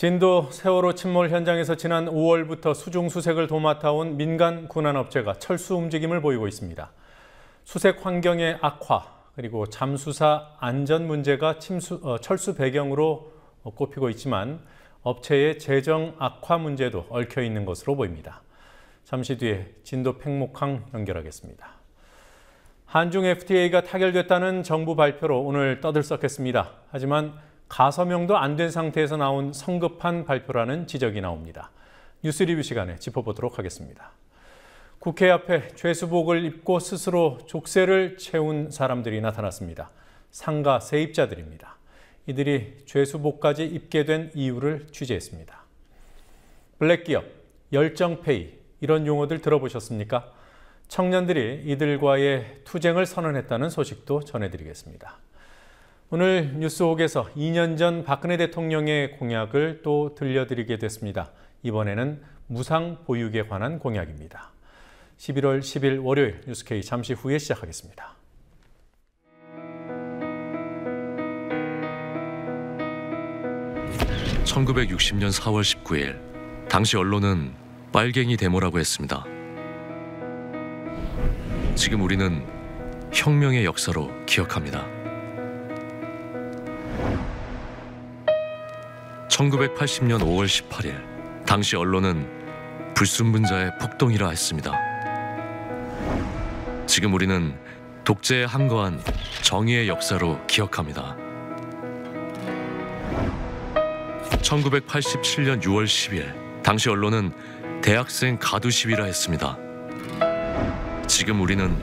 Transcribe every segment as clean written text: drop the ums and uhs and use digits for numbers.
진도 세월호 침몰 현장에서 지난 5월부터 수중 수색을 도맡아온 민간 군안업체가 철수 움직임을 보이고 있습니다. 수색 환경의 악화, 그리고 잠수사 안전 문제가 철수 배경으로 꼽히고 있지만 업체의 재정 악화 문제도 얽혀 있는 것으로 보입니다. 잠시 뒤에 진도 팽목항 연결하겠습니다. 한중 FTA가 타결됐다는 정부 발표로 오늘 떠들썩했습니다. 하지만 가서명도 안 된 상태에서 나온 성급한 발표라는 지적이 나옵니다. 뉴스 리뷰 시간에 짚어보도록 하겠습니다. 국회 앞에 죄수복을 입고 스스로 족쇄를 채운 사람들이 나타났습니다. 상가 세입자들입니다. 이들이 죄수복까지 입게 된 이유를 취재했습니다. 블랙기업, 열정페이 이런 용어들 들어보셨습니까? 청년들이 이들과의 투쟁을 선언했다는 소식도 전해드리겠습니다. 오늘 뉴스옥에서 2년 전 박근혜 대통령의 공약을 또 들려드리게 됐습니다. 이번에는 무상 보육에 관한 공약입니다. 11월 10일 월요일 뉴스K 잠시 후에 시작하겠습니다. (1960년 4월 19일) 당시 언론은 빨갱이 데모라고 했습니다. 지금 우리는 혁명의 역사로 기억합니다. 1980년 5월 18일 당시 언론은 불순분자의 폭동이라 했습니다. 지금 우리는 독재에 항거한 정의의 역사로 기억합니다. 1987년 6월 10일 당시 언론은 대학생 가두 시위라 했습니다. 지금 우리는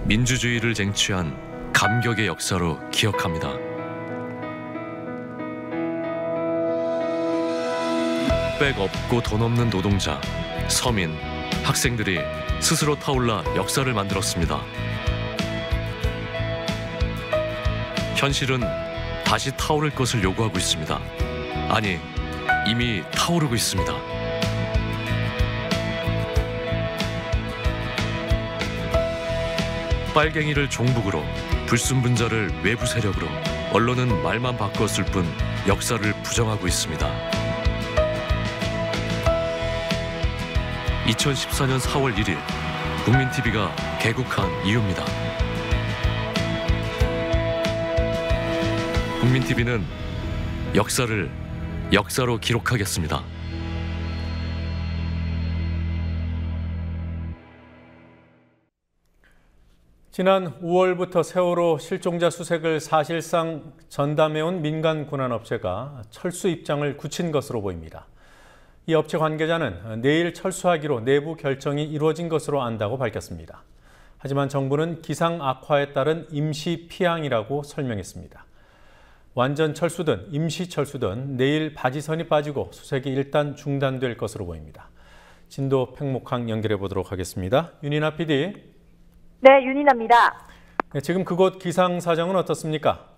민주주의를 쟁취한 감격의 역사로 기억합니다. 백 없고 돈 없는 노동자, 서민, 학생들이 스스로 타올라 역사를 만들었습니다. 현실은 다시 타오를 것을 요구하고 있습니다. 아니, 이미 타오르고 있습니다. 빨갱이를 종북으로, 불순분자를 외부 세력으로, 언론은 말만 바꿨을 뿐 역사를 부정하고 있습니다. 2014년 4월 1일 국민TV가 개국한 이유입니다. 국민TV는 역사를 역사로 기록하겠습니다. 지난 5월부터 세월호 실종자 수색을 사실상 전담해온 민간 군안업체가 철수 입장을 굳힌 것으로 보입니다. 이 업체 관계자는 내일 철수하기로 내부 결정이 이루어진 것으로 안다고 밝혔습니다. 하지만 정부는 기상 악화에 따른 임시 피항이라고 설명했습니다. 완전 철수든 임시 철수든 내일 바지선이 빠지고 수색이 일단 중단될 것으로 보입니다. 진도 팽목항 연결해 보도록 하겠습니다. 윤희나 PD. 네, 윤희나입니다. 네, 지금 그곳 기상 사정은 어떻습니까?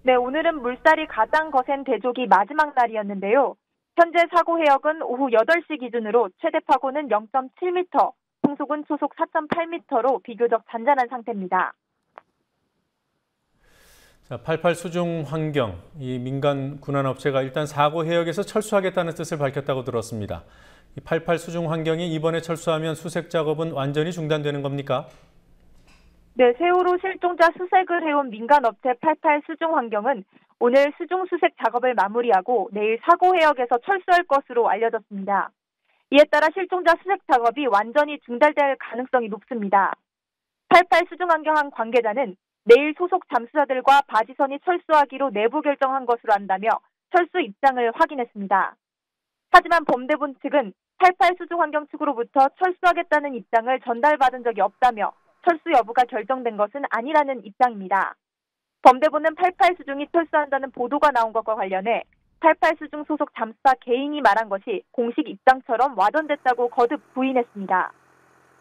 네, 오늘은 물살이 가장 거센 대조기 마지막 날이었는데요. 현재 사고 해역은 오후 8시 기준으로 최대 파고는 0.7m, 풍속은 초속 4.8m로 비교적 잔잔한 상태입니다. 자, 88 수중 환경, 이 민간 군안업체가 일단 사고 해역에서 철수하겠다는 뜻을 밝혔다고 들었습니다. 이 88 수중 환경이 이번에 철수하면 수색 작업은 완전히 중단되는 겁니까? 네, 세월호 실종자 수색을 해온 민간업체 88 수중 환경은 오늘 수중 수색 작업을 마무리하고 내일 사고 해역에서 철수할 것으로 알려졌습니다. 이에 따라 실종자 수색 작업이 완전히 중단될 가능성이 높습니다. 88 수중 환경항 관계자는 내일 소속 잠수사들과 바지선이 철수하기로 내부 결정한 것으로 안다며 철수 입장을 확인했습니다. 하지만 범대본 측은 88 수중 환경 측으로부터 철수하겠다는 입장을 전달받은 적이 없다며 철수 여부가 결정된 것은 아니라는 입장입니다. 범대본은 88 수중이 철수한다는 보도가 나온 것과 관련해 88 수중 소속 잠수사 개인이 말한 것이 공식 입장처럼 와전됐다고 거듭 부인했습니다.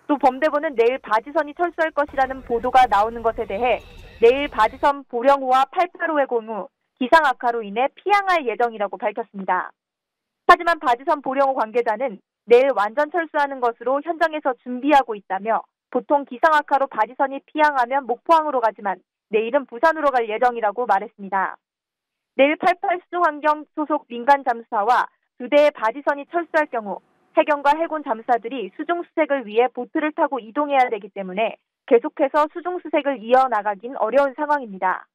또 범대본은 내일 바지선이 철수할 것이라는 보도가 나오는 것에 대해 내일 바지선 보령호와 88호의 공후, 기상 악화로 인해 피항할 예정이라고 밝혔습니다. 하지만 바지선 보령호 관계자는 내일 완전 철수하는 것으로 현장에서 준비하고 있다며 보통 기상 악화로 바지선이 피항하면 목포항으로 가지만 내일은 부산으로 갈 예정이라고 말했습니다. 내일 88 수중환경 소속 민간 잠수사와 2대의 바지선이 철수할 경우 해경과 해군 잠수사들이 수중수색을 위해 보트를 타고 이동해야 되기 때문에 계속해서 수중수색을 이어나가긴 어려운 상황입니다.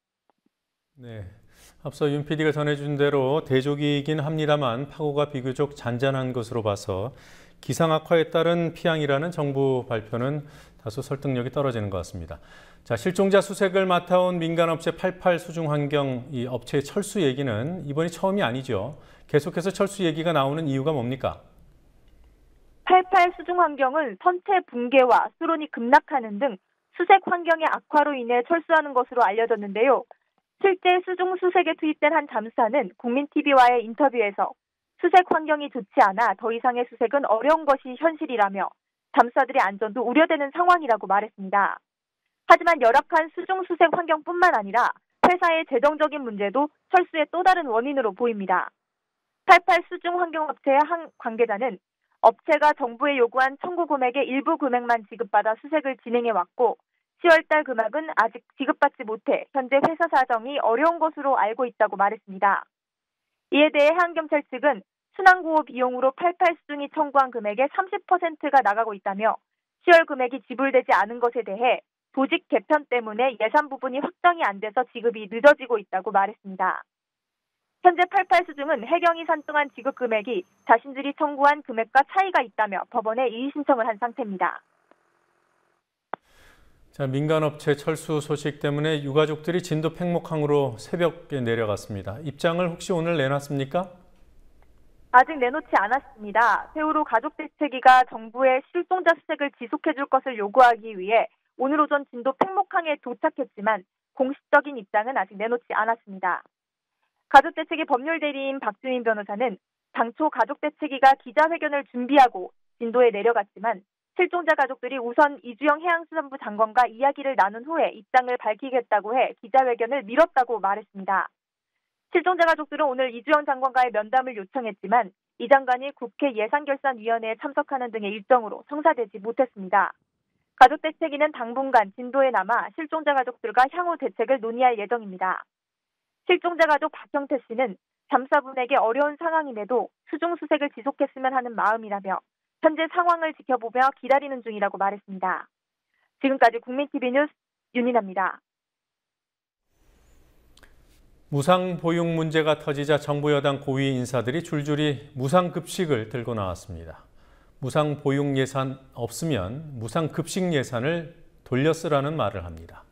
네, 앞서 윤 PD가 전해준 대로 대조기이긴 합니다만 파고가 비교적 잔잔한 것으로 봐서 기상 악화에 따른 피항이라는 정부 발표는 다소 설득력이 떨어지는 것 같습니다. 자, 실종자 수색을 맡아온 민간업체 88 수중환경 이 업체의 철수 얘기는 이번이 처음이 아니죠. 계속해서 철수 얘기가 나오는 이유가 뭡니까? 88 수중환경은 선체 붕괴와 수론이 급락하는 등 수색 환경의 악화로 인해 철수하는 것으로 알려졌는데요. 실제 수중 수색에 투입된 한 잠수사는 국민TV와의 인터뷰에서 수색 환경이 좋지 않아 더 이상의 수색은 어려운 것이 현실이라며 잠수사들의 안전도 우려되는 상황이라고 말했습니다. 하지만 열악한 수중 수색 환경뿐만 아니라 회사의 재정적인 문제도 철수의 또 다른 원인으로 보입니다. 88 수중환경업체의 한 관계자는 업체가 정부에 요구한 청구 금액의 일부 금액만 지급받아 수색을 진행해왔고 10월달 금액은 아직 지급받지 못해 현재 회사 사정이 어려운 것으로 알고 있다고 말했습니다. 이에 대해 해양경찰 측은 순환구호 비용으로 88 수중이 청구한 금액의 30%가 나가고 있다며 10월 금액이 지불되지 않은 것에 대해 조직 개편 때문에 예산 부분이 확정이 안 돼서 지급이 늦어지고 있다고 말했습니다. 현재 88 수중은 해경이 산정한 지급 금액이 자신들이 청구한 금액과 차이가 있다며 법원에 이의 신청을 한 상태입니다. 자, 민간업체 철수 소식 때문에 유가족들이 진도 팽목항으로 새벽에 내려갔습니다. 입장을 혹시 오늘 내놨습니까? 아직 내놓지 않았습니다. 세월호 가족대책위가 정부의 실종자 수색을 지속해줄 것을 요구하기 위해 오늘 오전 진도 팽목항에 도착했지만 공식적인 입장은 아직 내놓지 않았습니다. 가족대책위 법률대리인 박주민 변호사는 당초 가족대책위가 기자회견을 준비하고 진도에 내려갔지만 실종자 가족들이 우선 이주영 해양수산부 장관과 이야기를 나눈 후에 입장을 밝히겠다고 해 기자회견을 미뤘다고 말했습니다. 실종자 가족들은 오늘 이주영 장관과의 면담을 요청했지만 이 장관이 국회 예산결산위원회에 참석하는 등의 일정으로 성사되지 못했습니다. 가족대책위는 당분간 진도에 남아 실종자 가족들과 향후 대책을 논의할 예정입니다. 실종자 가족 박형태 씨는 잠수사분에게 어려운 상황임에도 수중수색을 지속했으면 하는 마음이라며 현재 상황을 지켜보며 기다리는 중이라고 말했습니다. 지금까지 국민TV 뉴스 윤인아입니다. 무상보육 문제가 터지자 정부 여당 고위 인사들이 줄줄이 무상급식을 들고 나왔습니다. 무상보육 예산 없으면 무상급식 예산을 돌려 쓰라는 말을 합니다.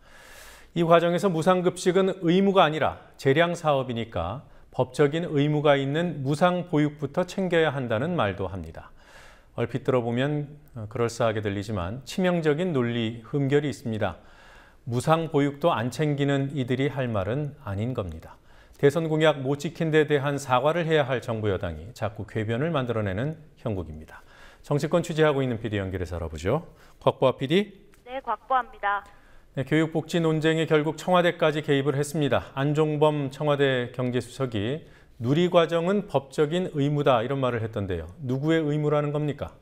이 과정에서 무상급식은 의무가 아니라 재량 사업이니까 법적인 의무가 있는 무상보육부터 챙겨야 한다는 말도 합니다. 얼핏 들어보면 그럴싸하게 들리지만 치명적인 논리 흠결이 있습니다. 무상보육도 안 챙기는 이들이 할 말은 아닌 겁니다. 대선 공약 못 지킨 데 대한 사과를 해야 할 정부 여당이 자꾸 궤변을 만들어내는 형국입니다. 정치권 취재하고 있는 PD 연결해서 알아보죠. 곽보아 PD. 네, 곽보아입니다. 네, 교육복지 논쟁에 결국 청와대까지 개입을 했습니다. 안종범 청와대 경제수석이 누리과정은 법적인 의무다 이런 말을 했던데요. 누구의 의무라는 겁니까?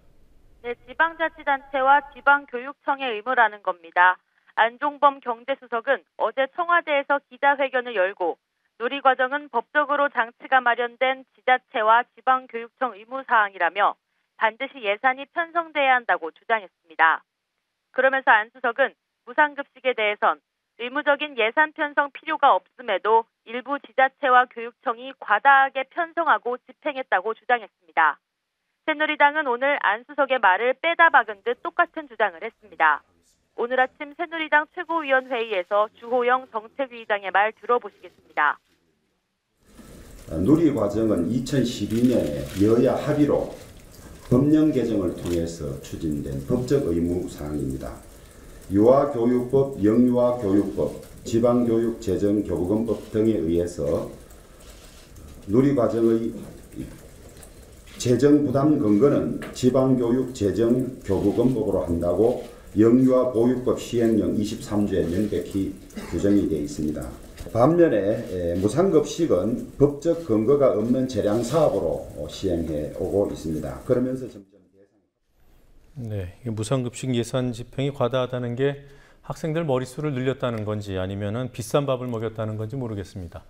네, 지방자치단체와 지방교육청의 의무라는 겁니다. 안종범 경제수석은 어제 청와대에서 기자회견을 열고 누리과정은 법적으로 장치가 마련된 지자체와 지방교육청 의무사항이라며 반드시 예산이 편성돼야 한다고 주장했습니다. 그러면서 안 수석은 무상급식에 대해선 의무적인 예산 편성 필요가 없음에도 일부 지자체와 교육청이 과다하게 편성하고 집행했다고 주장했습니다. 새누리당은 오늘 안 수석의 말을 빼다 박은 듯 똑같은 주장을 했습니다. 오늘 아침 새누리당 최고위원회의에서 주호영 정책위의장의 말 들어보시겠습니다. 누리과정은 2012년에 여야 합의로 법령 개정을 통해서 추진된 법적 의무사항입니다. 유아교육법, 영유아교육법, 지방교육재정교부금법 등에 의해서 누리과정의 재정부담 근거는 지방교육재정교부금법으로 한다고 영유아보육법 시행령 23조에 명백히 규정이 되어 있습니다. 반면에 무상급식은 법적 근거가 없는 재량 사업으로 시행해 오고 있습니다. 그러면서 점점 네, 무상급식 예산 집행이 과다하다는 게 학생들 머릿수를 늘렸다는 건지 아니면은 비싼 밥을 먹였다는 건지 모르겠습니다.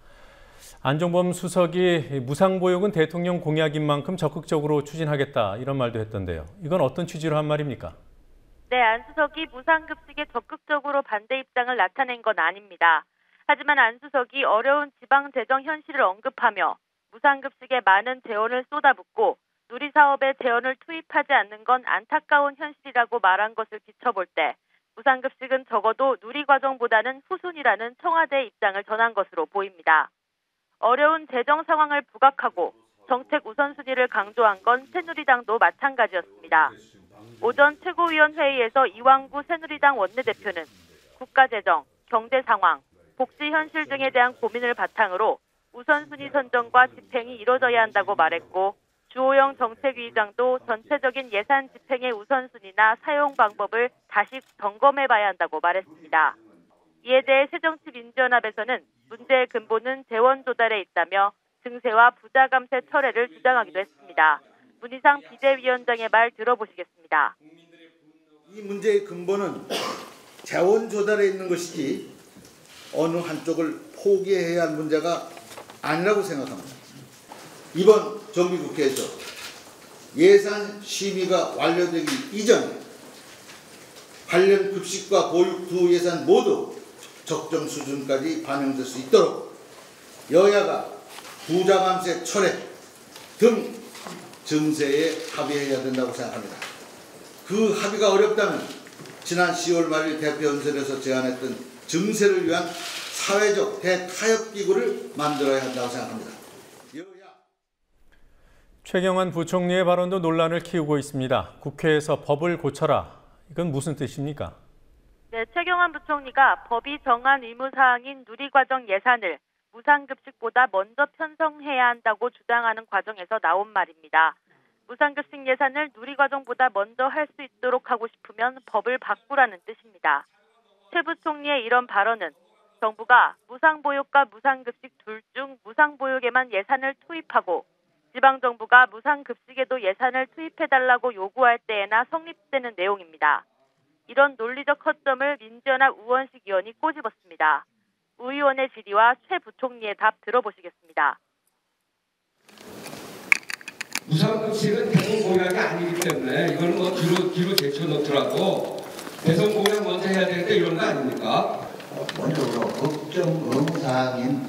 안종범 수석이 무상보육은 대통령 공약인 만큼 적극적으로 추진하겠다 이런 말도 했던데요. 이건 어떤 취지로 한 말입니까? 네, 안 수석이 무상급식에 적극적으로 반대 입장을 나타낸 건 아닙니다. 하지만 안 수석이 어려운 지방 재정 현실을 언급하며 무상급식에 많은 재원을 쏟아붓고 누리사업에 재원을 투입하지 않는 건 안타까운 현실이라고 말한 것을 비춰볼 때 무상급식은 적어도 누리과정보다는 후순위라는 청와대의 입장을 전한 것으로 보입니다. 어려운 재정 상황을 부각하고 정책 우선순위를 강조한 건 새누리당도 마찬가지였습니다. 오전 최고위원회의에서 이왕구 새누리당 원내대표는 국가재정, 경제 상황, 복지 현실 등에 대한 고민을 바탕으로 우선순위 선정과 집행이 이뤄져야 한다고 말했고 주호영 정책위의장도 전체적인 예산 집행의 우선순위나 사용 방법을 다시 점검해봐야 한다고 말했습니다. 이에 대해 새정치민주연합에서는 문제의 근본은 재원 조달에 있다며 증세와 부자 감세 철회를 주장하기도 했습니다. 문희상 비대위원장의 말 들어보시겠습니다. 이 문제의 근본은 재원 조달에 있는 것이지 어느 한쪽을 포기해야 할 문제가 아니라고 생각합니다. 이번 정기국회에서 예산 심의가 완료되기 이전에 관련 급식과 보육 두 예산 모두 적정 수준까지 반영될 수 있도록 여야가 부자 감세 철회 등 증세에 합의해야 된다고 생각합니다. 그 합의가 어렵다면 지난 10월 말일 대표연설에서 제안했던 증세를 위한 사회적 대타협기구를 만들어야 한다고 생각합니다. 최경환 부총리의 발언도 논란을 키우고 있습니다. 국회에서 법을 고쳐라. 이건 무슨 뜻입니까? 네, 최경환 부총리가 법이 정한 의무사항인 누리과정 예산을 무상급식보다 먼저 편성해야 한다고 주장하는 과정에서 나온 말입니다. 무상급식 예산을 누리과정보다 먼저 할 수 있도록 하고 싶으면 법을 바꾸라는 뜻입니다. 최 부총리의 이런 발언은 정부가 무상보육과 무상급식 둘 중 무상보육에만 예산을 투입하고 지방정부가 무상급식에도 예산을 투입해달라고 요구할 때에나 성립되는 내용입니다. 이런 논리적 허점을 민주연합 우원식 의원이 꼬집었습니다. 우 의원의 질의와 최 부총리의 답 들어보시겠습니다. 무상급식은 대선 공약이 아니기 때문에 이거는 뭐 뒤로 제쳐놓더라도 대선 공약 먼저 해야 되는데 이런 거 아닙니까? 먼저로 법정 의무사항인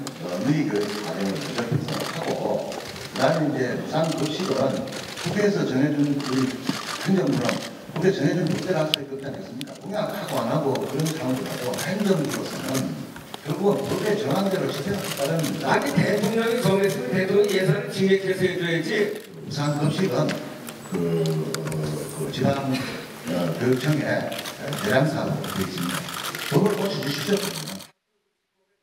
누리교육 과정을 먼저 편성하고 그다음에 이제 무상급식은 국회에서 정해준 그 행정부는 국회 정해준 법대로 할 수 있지 않겠습니까? 공약하고 안 하고 그런 상황도 하고 행정부로서는 결국은 법에 정한 대로 시행하는 아니 대통령이 정했으면 대통령 예산을 증액해서 해줘야지. 무상급식은 지방 교육청에 대량사업으로 되어 있습니다. 법을 고쳐주십시오.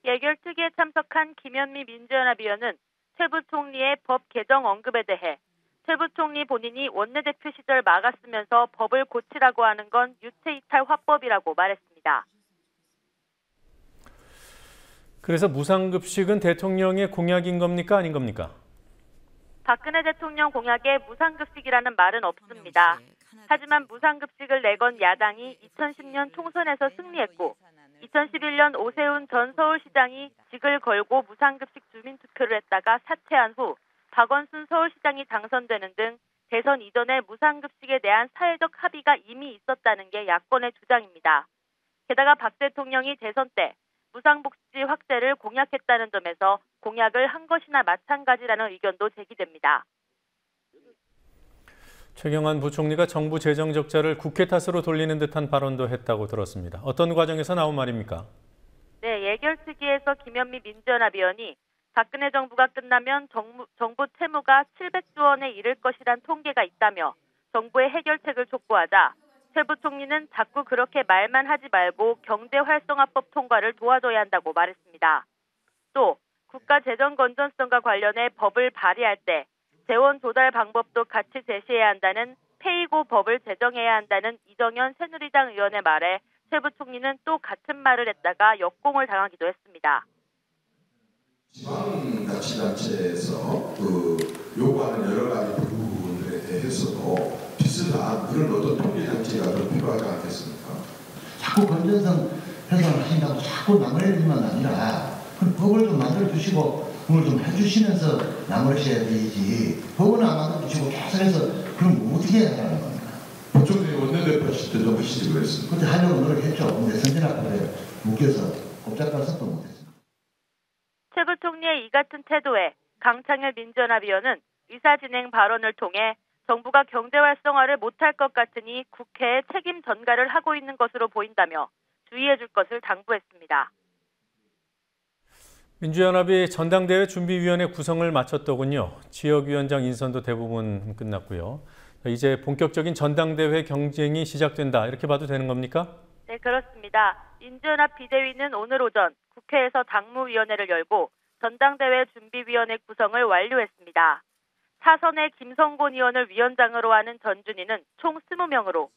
예결특위에 참석한 김현미 민주연합 의원은 최 부총리의 법 개정 언급에 대해 최 부총리 본인이 원내대표 시절 막았으면서 법을 고치라고 하는 건 유체이탈 화법이라고 말했습니다. 그래서 무상급식은 대통령의 공약인 겁니까? 아닌 겁니까? 박근혜 대통령 공약에 무상급식이라는 말은 없습니다. 하지만 무상급식을 내건 야당이 2010년 총선에서 승리했고 2011년 오세훈 전 서울시장이 직을 걸고 무상급식 주민투표를 했다가 사퇴한 후 박원순 서울시장이 당선되는 등 대선 이전에 무상급식에 대한 사회적 합의가 이미 있었다는 게 야권의 주장입니다. 게다가 박 대통령이 대선 때 무상복지 확대를 공약했다는 점에서 공약을 한 것이나 마찬가지라는 의견도 제기됩니다. 최경환 부총리가 정부 재정 적자를 국회 탓으로 돌리는 듯한 발언도 했다고 들었습니다. 어떤 과정에서 나온 말입니까? 네, 예결특위에서 김현미 민주연합 의원이 박근혜 정부가 끝나면 정부 채무가 700조 원에 이를 것이란 통계가 있다며 정부의 해결책을 촉구하자 최 부총리는 자꾸 그렇게 말만 하지 말고 경제활성화법 통과를 도와줘야 한다고 말했습니다. 또 국가 재정 건전성과 관련해 법을 발의할 때 재원 조달 방법도 같이 제시해야 한다는 페이고 법을 제정해야 한다는 이정현 새누리당 의원의 말에 최 부총리는 또 같은 말을 했다가 역공을 당하기도 했습니다. 지방자치단체에서 요구하는 여러 가지 부분들에 대해서도 비슷한 그런 어떤 통계 장치가 더 필요하지 않겠습니까? 자꾸 건전성 훼손을 하신다고 자꾸 나무래기만 아니라 그럼 법을 좀 만들어주시고 그걸 좀 해주시면서 나머지 해야 되지. 법은 안 만들어주시고 계속해서 그럼 어떻게 해야 하는 겁니까? 박종대 원내대표 하실 때도 하시지 그랬습니다. 그때 하려고 노력했죠. 근데 선진화법에 묶여서 꼼짝달 선도 못했습니다. 최 부총리의 이 같은 태도에 강창일 민주연합위원은 의사진행 발언을 통해 정부가 경제 활성화를 못할 것 같으니 국회에 책임 전가를 하고 있는 것으로 보인다며 주의해 줄 것을 당부했습니다. 민주연합이 전당대회 준비위원회 구성을 마쳤더군요. 지역위원장 인선도 대부분 끝났고요. 이제 본격적인 전당대회 경쟁이 시작된다, 이렇게 봐도 되는 겁니까? 네, 그렇습니다. 민주연합 비대위는 오늘 오전 국회에서 당무위원회를 열고 전당대회 준비위원회 구성을 완료했습니다. 사선의 김성곤 의원을 위원장으로 하는 전준희는 총 20명으로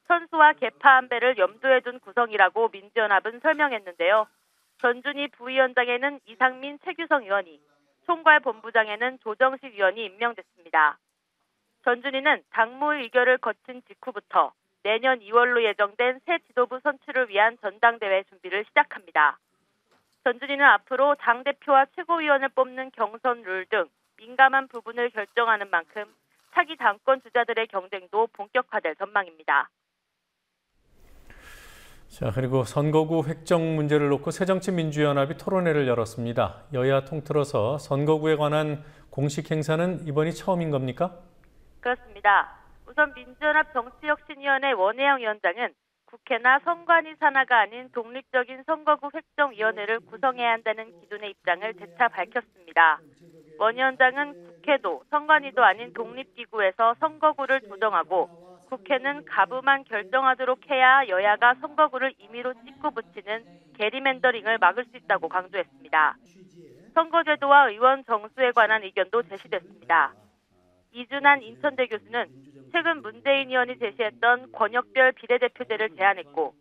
선수와 개파 안배를 염두에 둔 구성이라고 민주연합은 설명했는데요. 전준희 부위원장에는 이상민, 최규성 의원이, 총괄본부장에는 조정식 의원이 임명됐습니다. 전준희는 당무 의결을 거친 직후부터 내년 2월로 예정된 새 지도부 선출을 위한 전당대회 준비를 시작합니다. 전준희는 앞으로 당대표와 최고위원을 뽑는 경선 룰 등 민감한 부분을 결정하는 만큼 차기 당권 주자들의 경쟁도 본격화될 전망입니다. 자, 그리고 선거구 획정 문제를 놓고 새정치민주연합이 토론회를 열었습니다. 여야 통틀어서 선거구에 관한 공식 행사는 이번이 처음인 겁니까? 그렇습니다. 우선 민주연합 정치혁신위원회 원혜영 위원장은 국회나 선관위 산하가 아닌 독립적인 선거구 획정위원회를 구성해야 한다는 기존의 입장을 재차 밝혔습니다. 원 위원장은 국회도 선관위도 아닌 독립기구에서 선거구를 조정하고 국회는 가부만 결정하도록 해야 여야가 선거구를 임의로 찍고 붙이는 게리맨더링을 막을 수 있다고 강조했습니다. 선거제도와 의원 정수에 관한 의견도 제시됐습니다. 이준한 인천대 교수는 최근 문재인 의원이 제시했던 권역별 비례대표제를 제안했고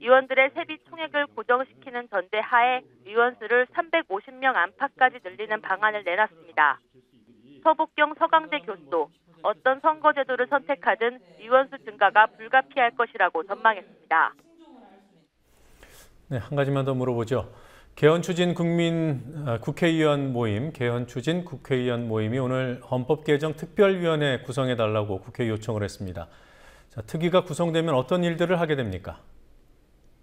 의원들의 세비 총액을 고정시키는 전제 하에 의원 수를 350명 안팎까지 늘리는 방안을 내놨습니다. 서복경 서강대 교수도 어떤 선거제도를 선택하든 의원 수 증가가 불가피할 것이라고 전망했습니다. 네, 한 가지만 더 물어보죠. 개헌추진 국회의원 모임이 오늘 헌법개정특별위원회 구성해달라고 국회에 요청을 했습니다. 자, 특위가 구성되면 어떤 일들을 하게 됩니까?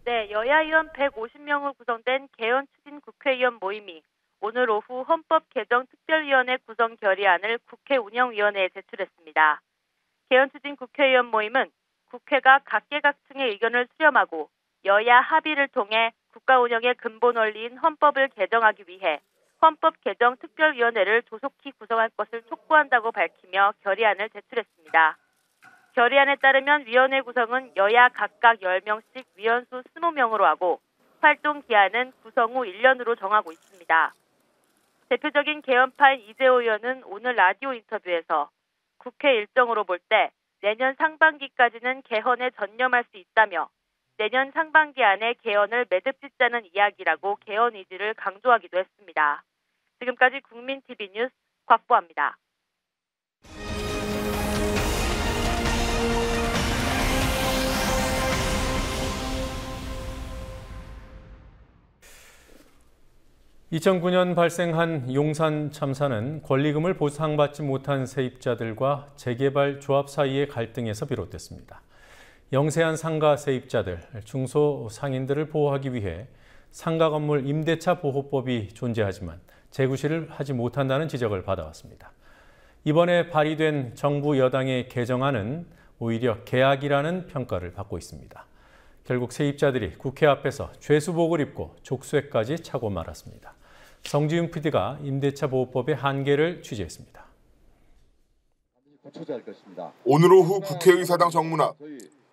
네, 여야 의원 150명으로 구성된 개헌추진 국회의원 모임이 오늘 오후 헌법개정특별위원회 구성 결의안을 국회 운영위원회에 제출했습니다. 개헌추진 국회의원 모임은 국회가 각계각층의 의견을 수렴하고 여야 합의를 통해 국가 운영의 근본 원리인 헌법을 개정하기 위해 헌법개정특별위원회를 조속히 구성할 것을 촉구한다고 밝히며 결의안을 제출했습니다. 결의안에 따르면 위원회 구성은 여야 각각 10명씩 위원수 20명으로 하고 활동 기한은 구성 후 1년으로 정하고 있습니다. 대표적인 개헌파인 이재호 의원은 오늘 라디오 인터뷰에서 국회 일정으로 볼 때 내년 상반기까지는 개헌에 전념할 수 있다며 내년 상반기 안에 개헌을 매듭짓자는 이야기라고 개헌 의지를 강조하기도 했습니다. 지금까지 국민TV 뉴스 곽보아입니다. (2009년) 발생한 용산 참사는 권리금을 보상받지 못한 세입자들과 재개발 조합 사이의 갈등에서 비롯됐습니다. 영세한 상가 세입자들, 중소상인들을 보호하기 위해 상가 건물 임대차 보호법이 존재하지만 재구시를 하지 못한다는 지적을 받아왔습니다. 이번에 발의된 정부 여당의 개정안은 오히려 계약이라는 평가를 받고 있습니다. 결국 세입자들이 국회 앞에서 죄수복을 입고 족쇄까지 차고 말았습니다. 성지윤 PD가 임대차 보호법의 한계를 취재했습니다. 오늘 오후 국회의사당 정문 앞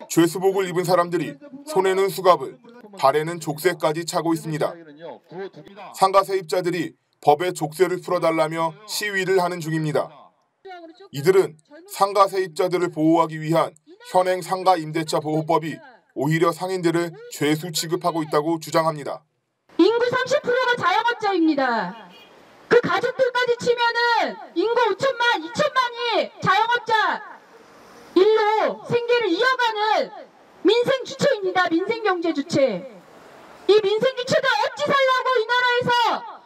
죄수복을 입은 사람들이 손에는 수갑을, 발에는 족쇄까지 차고 있습니다. 상가 세입자들이 법의 족쇄를 풀어달라며 시위를 하는 중입니다. 이들은 상가 세입자들을 보호하기 위한 현행 상가 임대차 보호법이 오히려 상인들을 죄수 취급하고 있다고 주장합니다. 인구 30%가 자영업자입니다. 그 가족들까지 치면은 인구 5천만, 2천만이 자영업자 일로 생계를 이어가는 민생 주체입니다. 민생 경제 주체. 이 민생 주체들 어찌 살라고 이 나라에서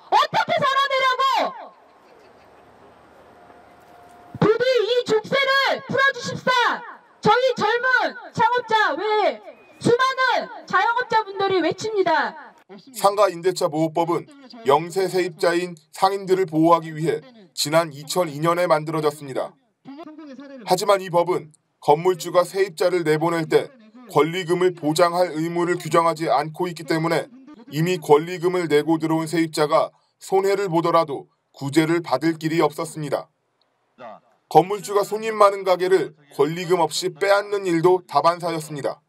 소리 외칩니다. 상가 임대차 보호법은 영세 세입자인 상인들을 보호하기 위해 지난 2002년에 만들어졌습니다. 하지만 이 법은 건물주가 세입자를 내보낼 때 권리금을 보장할 의무를 규정하지 않고 있기 때문에 이미 권리금을 내고 들어온 세입자가 손해를 보더라도 구제를 받을 길이 없었습니다. 건물주가 손님 많은 가게를 권리금 없이 빼앗는 일도 다반사였습니다.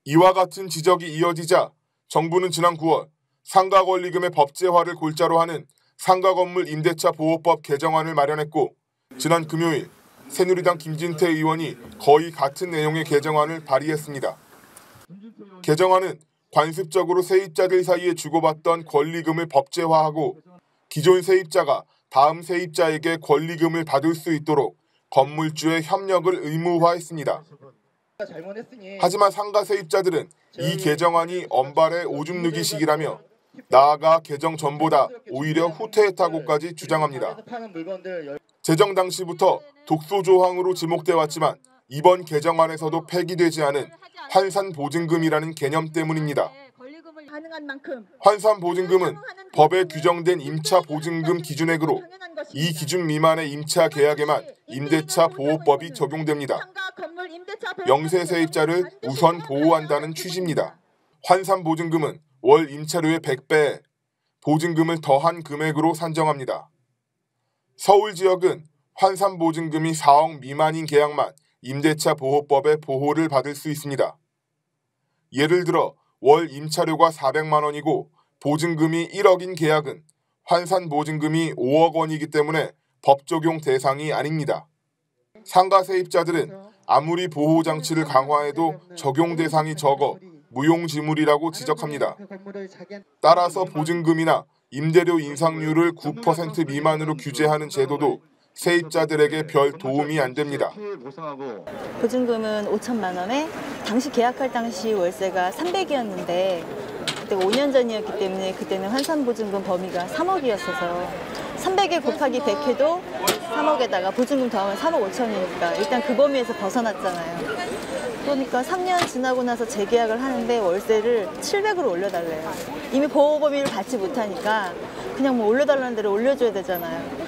이와 같은 지적이 이어지자 정부는 지난 9월 상가 권리금의 법제화를 골자로 하는 상가건물 임대차 보호법 개정안을 마련했고 지난 금요일 새누리당 김진태 의원이 거의 같은 내용의 개정안을 발의했습니다. 개정안은 관습적으로 세입자들 사이에 주고받던 권리금을 법제화하고 기존 세입자가 다음 세입자에게 권리금을 받을 수 있도록 건물주의 협력을 의무화했습니다. 하지만 상가 세입자들은 이 개정안이 엄발의 오줌 누기식이라며 나아가 개정 전보다 오히려 후퇴했다고까지 주장합니다. 제정 당시부터 독소 조항으로 지목돼 왔지만 이번 개정안에서도 폐기되지 않은 환산보증금이라는 개념 때문입니다. 환산보증금은 법에 규정된 임차 보증금 기준액으로 이 기준 미만의 임차 계약에만 임대차 보호법이 적용됩니다. 영세 세입자를 우선 보호한다는 취지입니다. 환산보증금은 월 임차료의 100배에 보증금을 더한 금액으로 산정합니다. 서울 지역은 환산보증금이 4억 미만인 계약만 임대차 보호법의 보호를 받을 수 있습니다. 예를 들어 월 임차료가 400만 원이고 보증금이 1억인 계약은 환산보증금이 5억 원이기 때문에 법 적용 대상이 아닙니다. 상가 세입자들은 아무리 보호장치를 강화해도 적용 대상이 적어 무용지물이라고 지적합니다. 따라서 보증금이나 임대료 인상률을 9% 미만으로 규제하는 제도도 세입자들에게 별 도움이 안 됩니다. 보증금은 5천만 원에 당시 계약할 당시 월세가 300이었는데 그때 5년 전이었기 때문에 그때는 환산보증금 범위가 3억이었어서 300에 곱하기 100 해도 3억에다가 보증금 더하면 3억 5천이니까 일단 그 범위에서 벗어났잖아요. 그러니까 3년 지나고 나서 재계약을 하는데 월세를 700으로 올려달래요. 이미 보호 범위를 받지 못하니까 그냥 뭐 올려달라는 대로 올려줘야 되잖아요.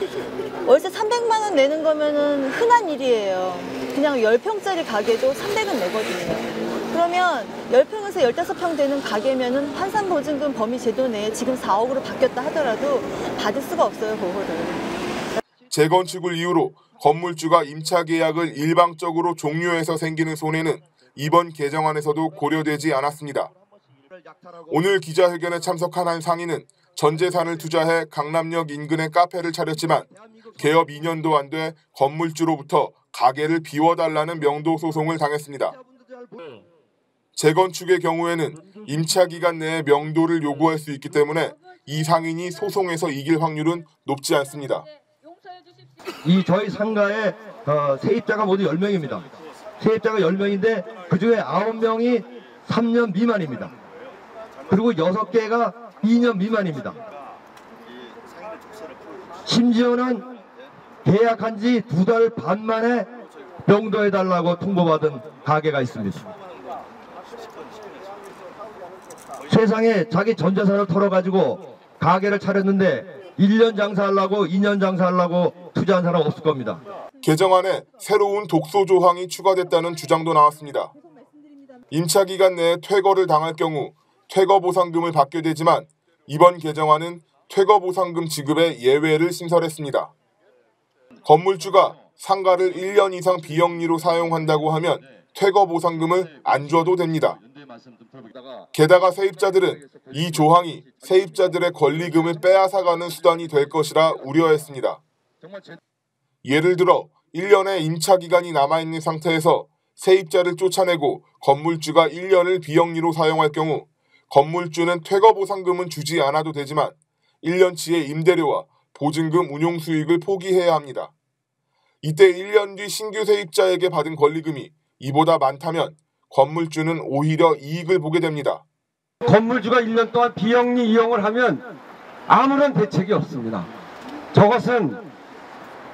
월세 300만 원 내는 거면은 흔한 일이에요. 그냥 10평짜리 가게도 300은 내거든요. 그러면 10평에서 15평 되는 가게면은 환산보증금 범위 제도 내에 지금 4억으로 바뀌었다 하더라도 받을 수가 없어요, 보호를. 재건축을 이유로 건물주가 임차 계약을 일방적으로 종료해서 생기는 손해는 이번 개정안에서도 고려되지 않았습니다. 오늘 기자회견에 참석한 한 상인은 전 재산을 투자해 강남역 인근에 카페를 차렸지만 개업 2년도 안 돼 건물주로부터 가게를 비워달라는 명도 소송을 당했습니다. 재건축의 경우에는 임차 기간 내에 명도를 요구할 수 있기 때문에 이 상인이 소송에서 이길 확률은 높지 않습니다. 이 저희 상가에 세입자가 모두 10명입니다. 세입자가 10명인데 그중에 9명이 3년 미만입니다. 그리고 6개가 2년 미만입니다. 심지어는 계약한 지 2달 반 만에 명도해달라고 통보받은 가게가 있습니다. 세상에 자기 전 재산을 털어가지고 가게를 차렸는데 1년 장사하려고 2년 장사하려고 투자한 사람 없을 겁니다. 개정안에 새로운 독소 조항이 추가됐다는 주장도 나왔습니다. 임차 기간 내에 퇴거를 당할 경우 퇴거보상금을 받게 되지만 이번 개정안은 퇴거보상금 지급에 예외를 신설했습니다. 건물주가 상가를 1년 이상 비영리로 사용한다고 하면 퇴거보상금을 안 줘도 됩니다. 게다가 세입자들은 이 조항이 세입자들의 권리금을 빼앗아가는 수단이 될 것이라 우려했습니다. 예를 들어 1년의 임차 기간이 남아있는 상태에서 세입자를 쫓아내고 건물주가 1년을 비영리로 사용할 경우 건물주는 퇴거보상금은 주지 않아도 되지만 1년치의 임대료와 보증금 운용 수익을 포기해야 합니다. 이때 1년 뒤 신규 세입자에게 받은 권리금이 이보다 많다면 건물주는 오히려 이익을 보게 됩니다. 건물주가 1년 동안 비영리 이용을 하면 아무런 대책이 없습니다. 저것은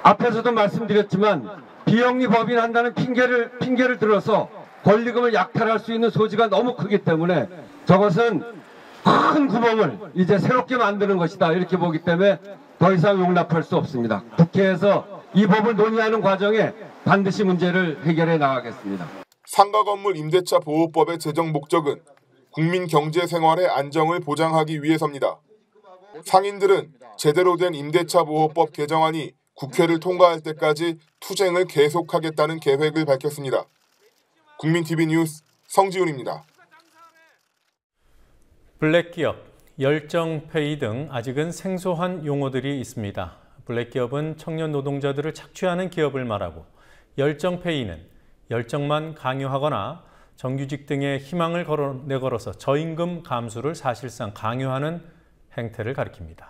앞에서도 말씀드렸지만 비영리 법인한다는 핑계를 들어서 권리금을 약탈할 수 있는 소지가 너무 크기 때문에 저것은 큰 구멍을 이제 새롭게 만드는 것이다 이렇게 보기 때문에 더 이상 용납할 수 없습니다. 국회에서 이 법을 논의하는 과정에 반드시 문제를 해결해 나가겠습니다. 상가 건물 임대차 보호법의 제정 목적은 국민 경제 생활의 안정을 보장하기 위해서입니다. 상인들은 제대로 된 임대차 보호법 개정안이 국회를 통과할 때까지 투쟁을 계속하겠다는 계획을 밝혔습니다. 국민TV 뉴스 성지훈입니다. 블랙기업, 열정페이 등 아직은 생소한 용어들이 있습니다. 블랙기업은 청년 노동자들을 착취하는 기업을 말하고 열정페이는 열정만 강요하거나 정규직 등의 희망을 내걸어서 저임금 감수를 사실상 강요하는 행태를 가리킵니다.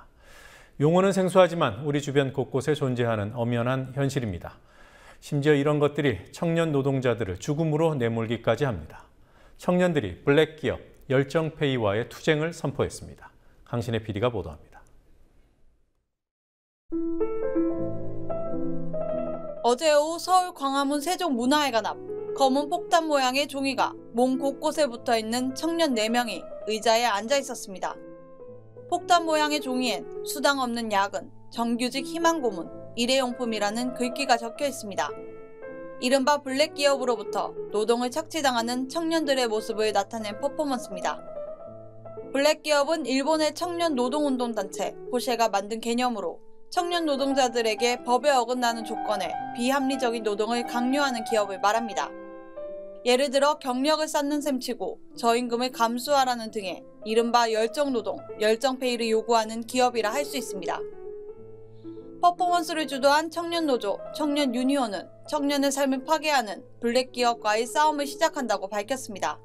용어는 생소하지만 우리 주변 곳곳에 존재하는 엄연한 현실입니다. 심지어 이런 것들이 청년 노동자들을 죽음으로 내몰기까지 합니다. 청년들이 블랙기업, 열정페이와의 투쟁을 선포했습니다. 강신의 PD가 보도합니다. 어제 오후 서울 광화문 세종문화회관 앞 검은 폭탄 모양의 종이가 몸 곳곳에 붙어있는 청년 4명이 의자에 앉아 있었습니다. 폭탄 모양의 종이엔 수당 없는 야근, 정규직 희망 고문, 일회용품이라는 글귀가 적혀 있습니다. 이른바 블랙기업으로부터 노동을 착취당하는 청년들의 모습을 나타낸 퍼포먼스입니다. 블랙기업은 일본의 청년 노동운동단체 포쉐가 만든 개념으로 청년 노동자들에게 법에 어긋나는 조건에 비합리적인 노동을 강요하는 기업을 말합니다. 예를 들어 경력을 쌓는 셈치고 저임금을 감수하라는 등의 이른바 열정노동, 열정페이를 요구하는 기업이라 할 수 있습니다. 퍼포먼스를 주도한 청년노조, 청년유니온은 청년의 삶을 파괴하는 블랙기업과의 싸움을 시작한다고 밝혔습니다.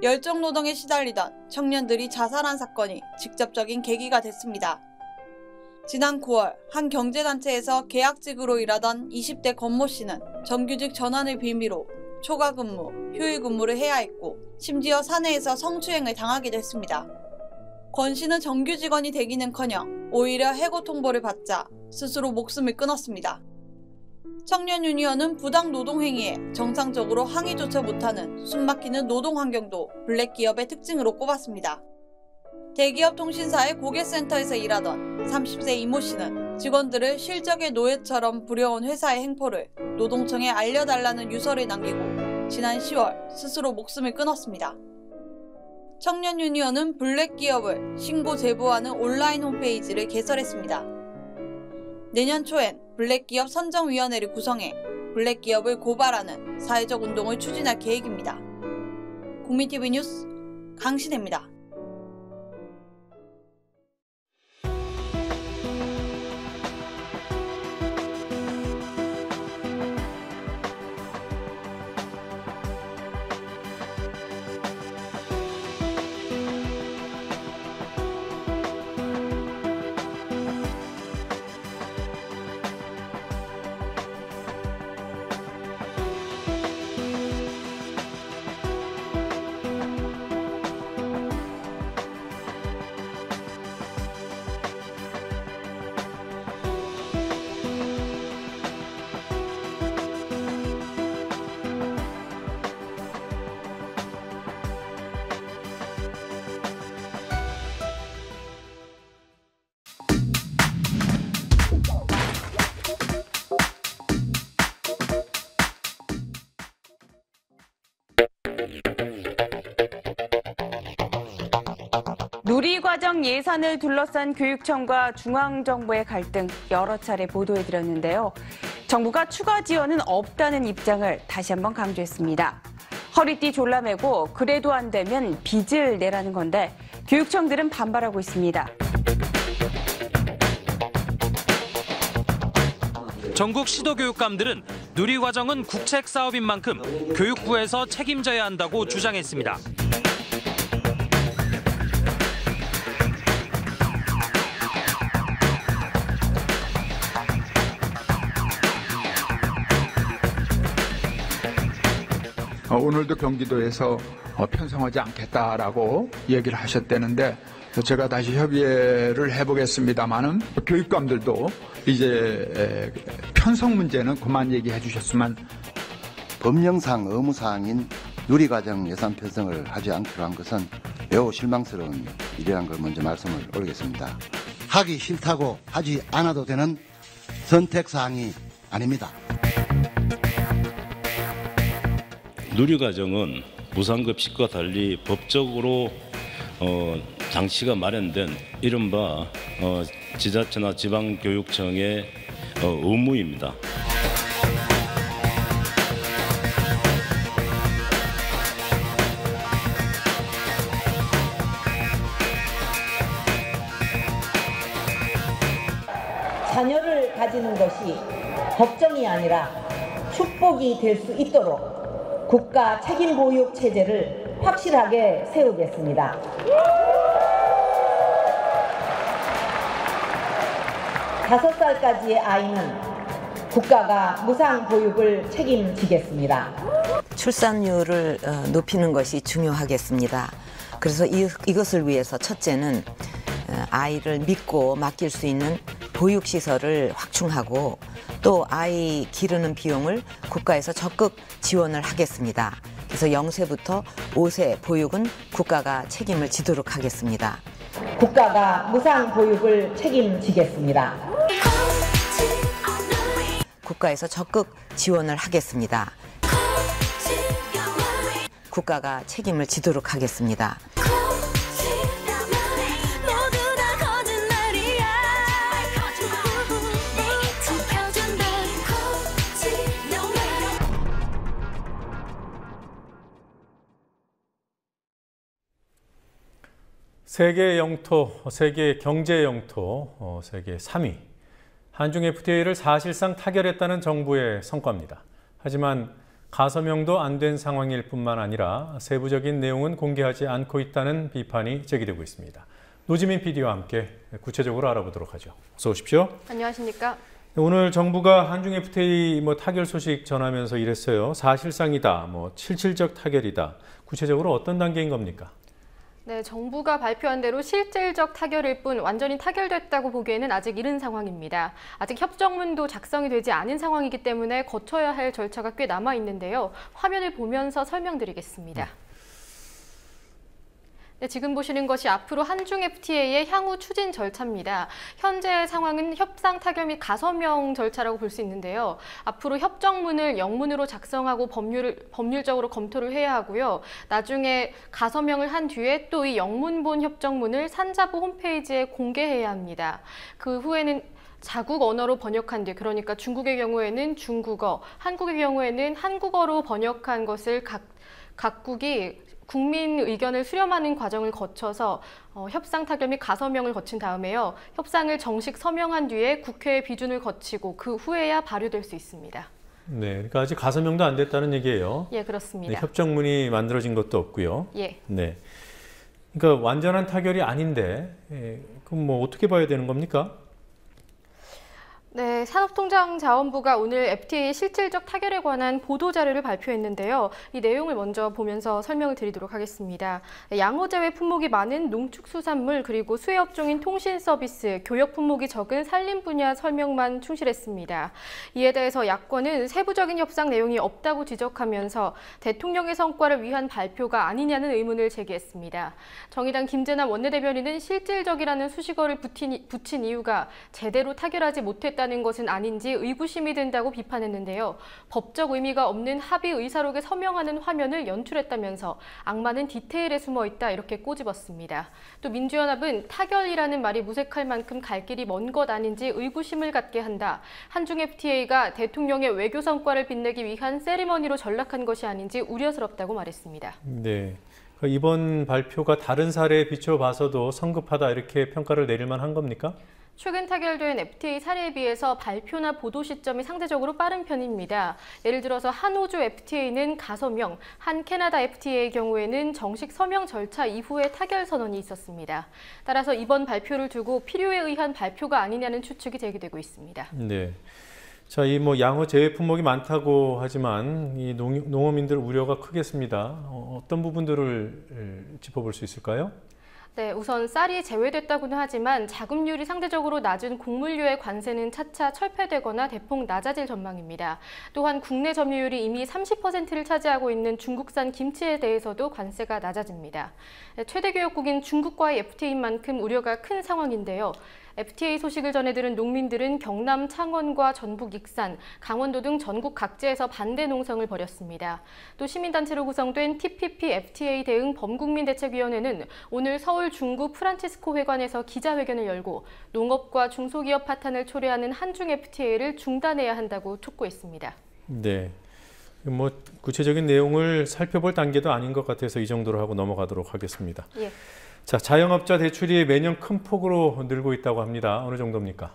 열정노동에 시달리던 청년들이 자살한 사건이 직접적인 계기가 됐습니다. 지난 9월 한 경제단체에서 계약직으로 일하던 20대 권모 씨는 정규직 전환을 빌미로 초과 근무, 휴일 근무를 해야 했고 심지어 사내에서 성추행을 당하기도 했습니다. 권 씨는 정규 직원이 되기는커녕 오히려 해고 통보를 받자 스스로 목숨을 끊었습니다. 청년유니언은 부당 노동행위에 정상적으로 항의조차 못하는 숨막히는 노동환경도 블랙기업의 특징으로 꼽았습니다. 대기업 통신사의 고객센터에서 일하던 30세 이모 씨는 직원들을 실적의 노예처럼 부려온 회사의 행포를 노동청에 알려달라는 유서를 남기고 지난 10월 스스로 목숨을 끊었습니다. 청년유니언은 블랙기업을 신고 제보하는 온라인 홈페이지를 개설했습니다. 내년 초엔 블랙기업 선정위원회를 구성해 블랙기업을 고발하는 사회적 운동을 추진할 계획입니다. 국민TV 뉴스 강신혜입니다. 누리과정 예산을 둘러싼 교육청과 중앙정부의 갈등 여러 차례 보도해드렸는데요. 정부가 추가 지원은 없다는 입장을 다시 한번 강조했습니다. 허리띠 졸라매고 그래도 안 되면 빚을 내라는 건데 교육청들은 반발하고 있습니다. 전국 시도교육감들은 누리과정은 국책 사업인 만큼 교육부에서 책임져야 한다고 주장했습니다. 오늘도 경기도에서 편성하지 않겠다라고 얘기를 하셨다는데 제가 다시 협의를 해보겠습니다만은 교육감들도 이제 편성 문제는 그만 얘기해 주셨으면. 법령상 의무사항인 누리과정 예산 편성을 하지 않기로 한 것은 매우 실망스러운 일이라는 걸 먼저 말씀을 올리겠습니다. 하기 싫다고 하지 않아도 되는 선택사항이 아닙니다. 누리과정은 무상급식과 달리 법적으로 장치가 마련된 이른바 지자체나 지방교육청의 의무입니다. 자녀를 가지는 것이 걱정이 아니라 축복이 될 수 있도록 국가 책임 보육 체제를 확실하게 세우겠습니다. 다섯 살까지의 아이는 국가가 무상 보육을 책임지겠습니다. 출산율을 높이는 것이 중요하겠습니다. 그래서 이것을 위해서 첫째는 아이를 믿고 맡길 수 있는 보육시설을 확충하고 또 아이 기르는 비용을 국가에서 적극 지원을 하겠습니다. 그래서 0세부터 5세 보육은 국가가 책임을 지도록 하겠습니다. 국가가 무상 보육을 책임지겠습니다. 국가에서 적극 지원을 하겠습니다. 국가가 책임을 지도록 하겠습니다. 세계 영토, 세계 경제 영토, 세계 3위. 한중 FTA를 사실상 타결했다는 정부의 성과입니다. 하지만 가서명도 안 된 상황일 뿐만 아니라 세부적인 내용은 공개하지 않고 있다는 비판이 제기되고 있습니다. 노지민 PD와 함께 구체적으로 알아보도록 하죠. 어서 오십시오. 안녕하십니까. 오늘 정부가 한중 FTA 타결 소식 전하면서 이랬어요. 사실상이다, 77적 타결이다. 구체적으로 어떤 단계인 겁니까? 네, 정부가 발표한 대로 실질적 타결일 뿐 완전히 타결됐다고 보기에는 아직 이른 상황입니다. 아직 협정문도 작성이 되지 않은 상황이기 때문에 거쳐야 할 절차가 꽤 남아 있는데요. 화면을 보면서 설명드리겠습니다. 네, 지금 보시는 것이 앞으로 한중 FTA의 향후 추진 절차입니다. 현재 상황은 협상 타결 및 가서명 절차라고 볼 수 있는데요. 앞으로 협정문을 영문으로 작성하고 법률적으로 검토를 해야 하고요. 나중에 가서명을 한 뒤에 또 이 영문본 협정문을 산자부 홈페이지에 공개해야 합니다. 그 후에는 자국 언어로 번역한 뒤, 그러니까 중국의 경우에는 중국어, 한국의 경우에는 한국어로 번역한 것을 각국이 국민 의견을 수렴하는 과정을 거쳐서 협상 타결 및 가서명을 거친 다음에요. 협상을 정식 서명한 뒤에 국회의 비준을 거치고 그 후에야 발효될 수 있습니다. 네, 그러니까 아직 가서명도 안 됐다는 얘기예요. 예, 그렇습니다. 네, 협정문이 만들어진 것도 없고요. 예. 네. 그러니까 완전한 타결이 아닌데, 그럼 어떻게 봐야 되는 겁니까? 네, 산업통상자원부가 오늘 FTA 실질적 타결에 관한 보도자료를 발표했는데요. 이 내용을 먼저 보면서 설명을 드리도록 하겠습니다. 양호재배 품목이 많은 농축수산물 그리고 수혜업종인 통신서비스, 교역 품목이 적은 산림 분야 설명만 충실했습니다. 이에 대해서 야권은 세부적인 협상 내용이 없다고 지적하면서 대통령의 성과를 위한 발표가 아니냐는 의문을 제기했습니다. 정의당 김재남 원내대변인은 실질적이라는 수식어를 붙인 이유가 제대로 타결하지 못했다 는 것은 아닌지 의구심이 든다고 비판했는데요. 법적 의미가 없는 합의 의사록에 서명하는 화면을 연출했다면서 악마는 디테일에 숨어 있다 이렇게 꼬집었습니다. 또 민주연합은 타결이라는 말이 무색할 만큼 갈 길이 먼 것 아닌지 의구심을 갖게 한다. 한중 FTA가 대통령의 외교 성과를 빛내기 위한 세리머니로 전락한 것이 아닌지 우려스럽다고 말했습니다. 네. 이번 발표가 다른 사례에 비춰봐서도 성급하다 이렇게 평가를 내릴 만한 겁니까? 최근 타결된 FTA 사례에 비해서 발표나 보도 시점이 상대적으로 빠른 편입니다. 예를 들어서 한호주 FTA는 가서명, 한 캐나다 FTA의 경우에는 정식 서명 절차 이후에 타결 선언이 있었습니다. 따라서 이번 발표를 두고 필요에 의한 발표가 아니냐는 추측이 제기되고 있습니다. 네. 자, 이 양호 제외 품목이 많다고 하지만 이 농어민들 우려가 크겠습니다. 어떤 부분들을 짚어볼 수 있을까요? 네, 우선 쌀이 제외됐다고는 하지만 자급률이 상대적으로 낮은 곡물류의 관세는 차차 철폐되거나 대폭 낮아질 전망입니다. 또한 국내 점유율이 이미 30%를 차지하고 있는 중국산 김치에 대해서도 관세가 낮아집니다. 최대 교역국인 중국과의 FTA인 만큼 우려가 큰 상황인데요. FTA 소식을 전해들은 농민들은 경남 창원과 전북 익산, 강원도 등 전국 각지에서 반대 농성을 벌였습니다. 또 시민단체로 구성된 TPP FTA 대응 범국민대책위원회는 오늘 서울 중구 프란치스코 회관에서 기자회견을 열고 농업과 중소기업 파탄을 초래하는 한중 FTA를 중단해야 한다고 촉구했습니다. 네. 뭐 구체적인 내용을 살펴볼 단계도 아닌 것 같아서 이 정도로 하고 넘어가도록 하겠습니다. 예. 자, 자영업자 대출이 매년 큰 폭으로 늘고 있다고 합니다. 어느 정도입니까?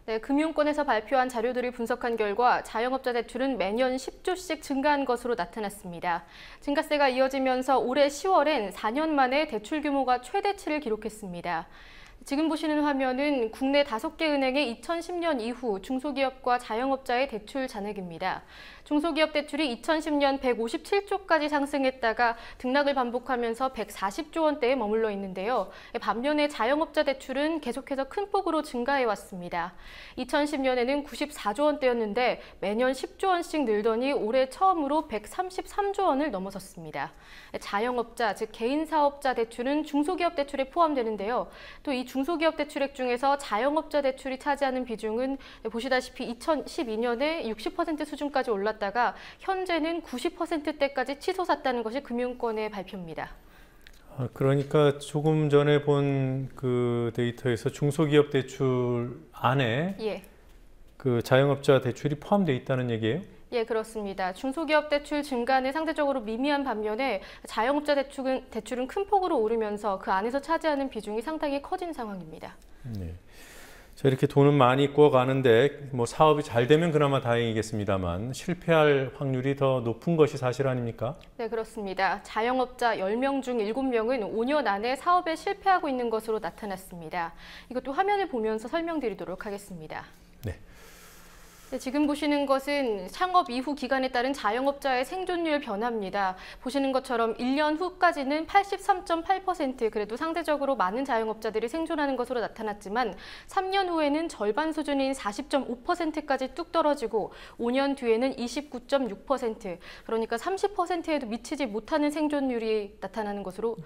네, 금융권에서 발표한 자료들을 분석한 결과 자영업자 대출은 매년 10조씩 증가한 것으로 나타났습니다. 증가세가 이어지면서 올해 10월엔 4년 만에 대출 규모가 최대치를 기록했습니다. 지금 보시는 화면은 국내 5개 은행의 2010년 이후 중소기업과 자영업자의 대출 잔액입니다. 중소기업 대출이 2010년 157조까지 상승했다가 등락을 반복하면서 140조 원대에 머물러 있는데요. 반면에 자영업자 대출은 계속해서 큰 폭으로 증가해 왔습니다. 2010년에는 94조 원대였는데 매년 10조 원씩 늘더니 올해 처음으로 133조 원을 넘어섰습니다. 자영업자, 즉 개인 사업자 대출은 중소기업 대출에 포함되는데요. 또 이 중소기업 대출액 중에서 자영업자 대출이 차지하는 비중은 보시다시피 2012년에 60% 수준까지 올랐다가 현재는 90%대까지 치솟았다는 것이 금융권의 발표입니다. 그러니까 조금 전에 본 그 데이터에서 중소기업 대출 안에 예. 그 자영업자 대출이 포함되어 있다는 얘기예요? 예, 그렇습니다. 중소기업 대출 증가는 상대적으로 미미한 반면에 자영업자 대출은 큰 폭으로 오르면서 그 안에서 차지하는 비중이 상당히 커진 상황입니다. 네. 자, 이렇게 돈은 많이 꾸어가는데 뭐 사업이 잘 되면 그나마 다행이겠습니다만 실패할 확률이 더 높은 것이 사실 아닙니까? 네, 그렇습니다. 자영업자 10명 중 7명은 5년 안에 사업에 실패하고 있는 것으로 나타났습니다. 이것도 화면을 보면서 설명드리도록 하겠습니다. 네. 네, 지금 보시는 것은 창업 이후 기간에 따른 자영업자의 생존율 변화입니다. 보시는 것처럼 1년 후까지는 83.8%, 그래도 상대적으로 많은 자영업자들이 생존하는 것으로 나타났지만 3년 후에는 절반 수준인 40.5%까지 뚝 떨어지고 5년 뒤에는 29.6%, 그러니까 30%에도 미치지 못하는 생존율이 나타나는 것으로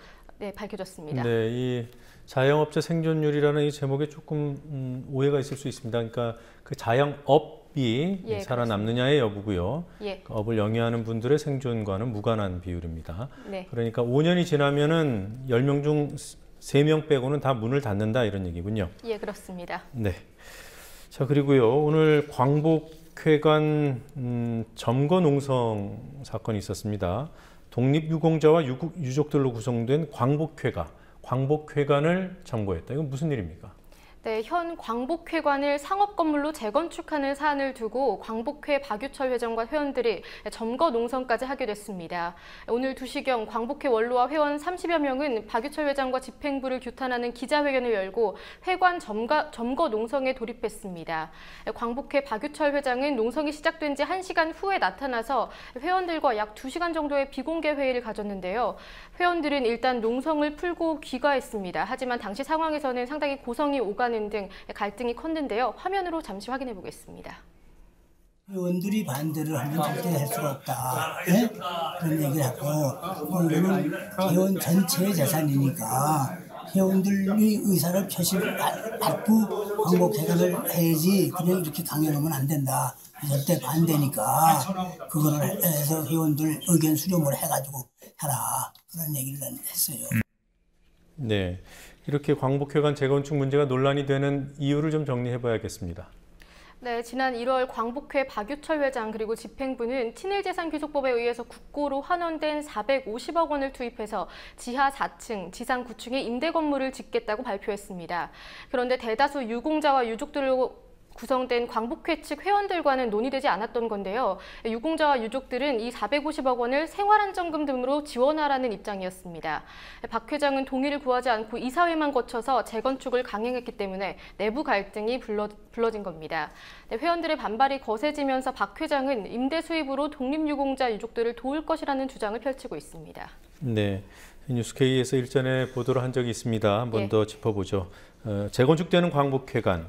밝혀졌습니다. 네, 이 자영업자 생존율이라는 이 제목에 조금 오해가 있을 수 있습니다. 그러니까 그 자영업이 살아남느냐의 여부고요. 예. 그 업을 영위하는 분들의 생존과는 무관한 비율입니다. 네. 그러니까 5년이 지나면은 10명 중 3명 빼고는 다 문을 닫는다 이런 얘기군요. 예, 그렇습니다. 네. 자, 그리고요. 오늘 광복회관 점거 농성 사건이 있었습니다. 독립유공자와 유족들로 구성된 광복회관을 점거했다. 이건 무슨 일입니까? 네, 현 광복회관을 상업건물로 재건축하는 사안을 두고 광복회 박유철 회장과 회원들이 점거 농성까지 하게 됐습니다. 오늘 2시경 광복회 원로와 회원 30여 명은 박유철 회장과 집행부를 규탄하는 기자회견을 열고 회관 점거 농성에 돌입했습니다. 광복회 박유철 회장은 농성이 시작된 지 1시간 후에 나타나서 회원들과 약 2시간 정도의 비공개 회의를 가졌는데요. 회원들은 일단 농성을 풀고 귀가했습니다. 하지만 당시 상황에서는 상당히 고성이 오가는 등 갈등이 컸는데요. 화면으로 잠시 확인해 보겠습니다. 회원들이 반대를 하면 절대 할 수가 없다. 네? 그런 얘기를 하고 이거는 회원 전체의 재산이니까 회원들이 의사를 받고 광복회관을 해야지 그냥 이렇게 강요하면 안 된다. 절대 반대니까 그거를 해서 회원들 의견 수렴을 해가지고 해라. 그런 얘기를 했어요. 네, 이렇게 광복회관 재건축 문제가 논란이 되는 이유를 좀 정리해 봐야겠습니다. 네, 지난 1월 광복회 박유철 회장 그리고 집행부는 친일재산귀속법에 의해서 국고로 환원된 450억 원을 투입해서 지하 4층, 지상 9층에 임대 건물을 짓겠다고 발표했습니다. 그런데 대다수 유공자와 유족들로 구성된 광복회 측 회원들과는 논의되지 않았던 건데요. 유공자와 유족들은 이 450억 원을 생활안정금 등으로 지원하라는 입장이었습니다. 박 회장은 동의를 구하지 않고 이사회만 거쳐서 재건축을 강행했기 때문에 내부 갈등이 불러진 겁니다. 회원들의 반발이 거세지면서 박 회장은 임대 수입으로 독립유공자 유족들을 도울 것이라는 주장을 펼치고 있습니다. 네, 뉴스K에서 일전에 보도를 한 적이 있습니다. 한 번 예. 더 짚어보죠. 재건축되는 광복회관,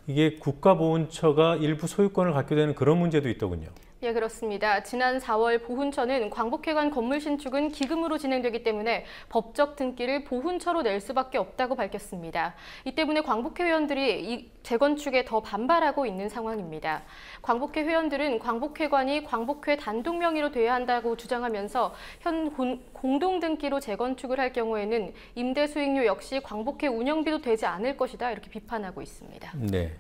이게 국가보훈처가 일부 소유권을 갖게 되는 그런 문제도 있더군요. 예, 그렇습니다. 지난 4월 보훈처는 광복회관 건물 신축은 기금으로 진행되기 때문에 법적 등기를 보훈처로 낼 수밖에 없다고 밝혔습니다. 이 때문에 광복회 회원들이 이 재건축에 더 반발하고 있는 상황입니다. 광복회 회원들은 광복회관이 광복회 단독 명의로 돼야 한다고 주장하면서 현 공동등기로 재건축을 할 경우에는 임대 수익료 역시 광복회 운영비도 되지 않을 것이다, 이렇게 비판하고 있습니다. 네.